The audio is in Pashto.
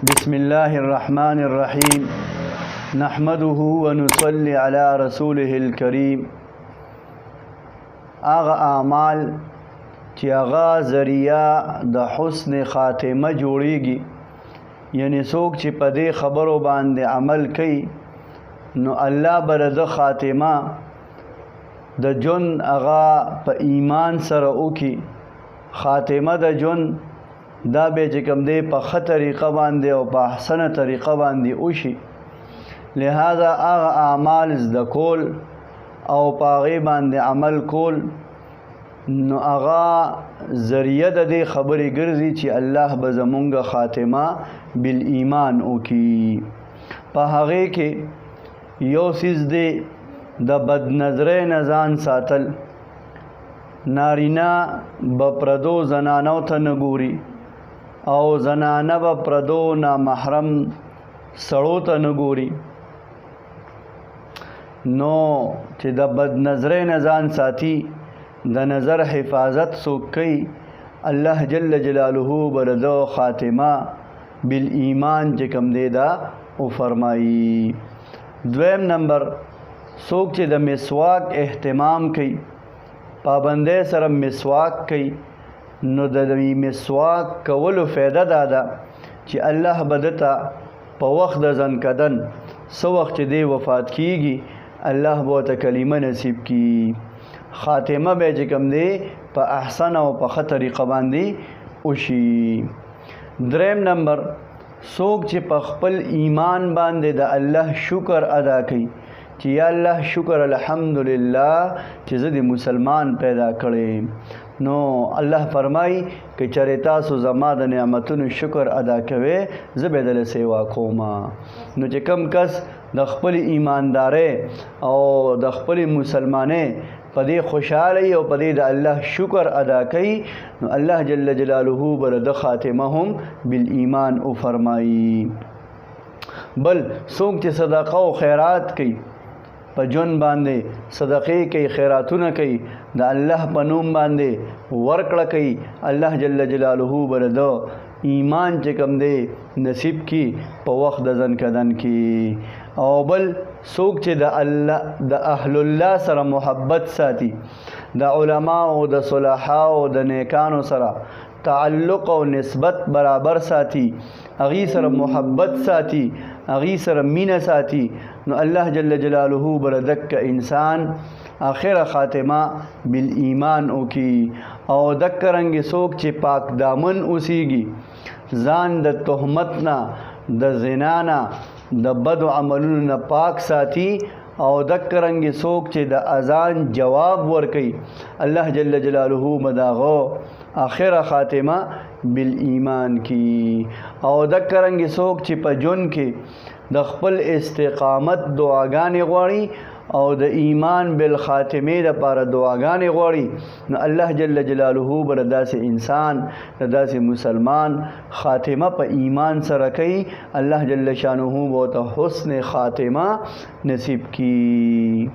بسم الله الرحمن الرحيم نحمده ونصلي على رسوله الكريم اغا اعمال چې اغا ذریعہ د حسن خاتمه جوړیږي، یعنی څوک چې په دې خبرو باندې عمل کوي نو الله بر د خاتمه د جن اغا په ایمان سره وکي. خاتمه د جن دا به چې کوم دی په ښه طریقه باندې او په احسنه طریقه باندې وشي. لہذا هغه اعمال زده کول او په هغې باندې عمل کول نو هغه ذریعه د دې خبرې ګرځي چې الله به زمونږ خاتمه بالایمان وکي. په هغې کې یو څیز دی د بدنظرۍ نه ځان ساتل. نارینه به پردو زنانو ته نه ګوري او زنانه به پردو نامحرم سړو ته نه ګوري. نو چې د بدنظرۍ نه ځان ساتي، د نظر حفاظت څوک کوي، الله جل جلاله به د خاتمه بالایمان چې کوم دی دا وفرمایي. دویم نمبر، څوک چې د مسواک اهتمام کوي، پابندۍ سره مسواک کوي، نو د مسواک کولو فایده دا ده چې الله به دته په وخت د ځنکدن څه وخت چې دی وفات کیږي الله به ورته کلمه نصیب کی. خاتمه به چې کوم دی په احسن او په ښه طریقه باندې وشي. دریم نمبر، څوک چې په خپل ایمان باندې د الله شکر ادا کوي چې یا الله شکر الحمدلله چې زه د مسلمان پیدا کړی. نو الله فرمایي که چېرې تاسو زما د نعمتونو شکر ادا کوئ زه به دله سیوا کومه. نو چې کم کس د خپل ایماندارۍ او د خپل مسلمانۍ په دې خوشحاله او په دې د الله شکر ادا کوي نو الله جل جلاله به د خاتمه هم بالایمان وفرمایي. بل څوک چې صدقه او خیرات کوي، په جون باندې صدقې کوي، خیراتونه کوي، د الله په نوم باندې ورکړه کوي، الله جل جلاله به د ایمان چې کوم دی نصیب کی په وخت د ځنکدن کې. او بل څوک چې د الله د اهل الله سره محبت ساتي، د علما او د صلحا او د نیکانو سره تعلق او نسبت برابر ساتي، هغې سره محبت ساتي، هغې سره مینه ساتي، نو الله جل جلاله به دک انسان آخر خاتمه بالایمان وکي. او دک رنګې څوک چې پاک دامن اوسیږي، ځان د تهمت نه، د زنا نه، د بدو عملونو نه پاک ساتي، او دک رنګې څوک چې د اذان جواب ورکوي الله جل جلاله به د هغه آخره خاتمه بالایمان کی. او دک رنګې څوک چې په ژوند کې د خپل استقامت دعاګانې غواړي او د ایمان بالخاتمه لپاره دعاګانې غواړي نو الله جل جلاله به داسې انسان، د داسې مسلمان خاتمه په ایمان سره کوي. الله جل شانه به ته حسن خاتمه نصیب کی.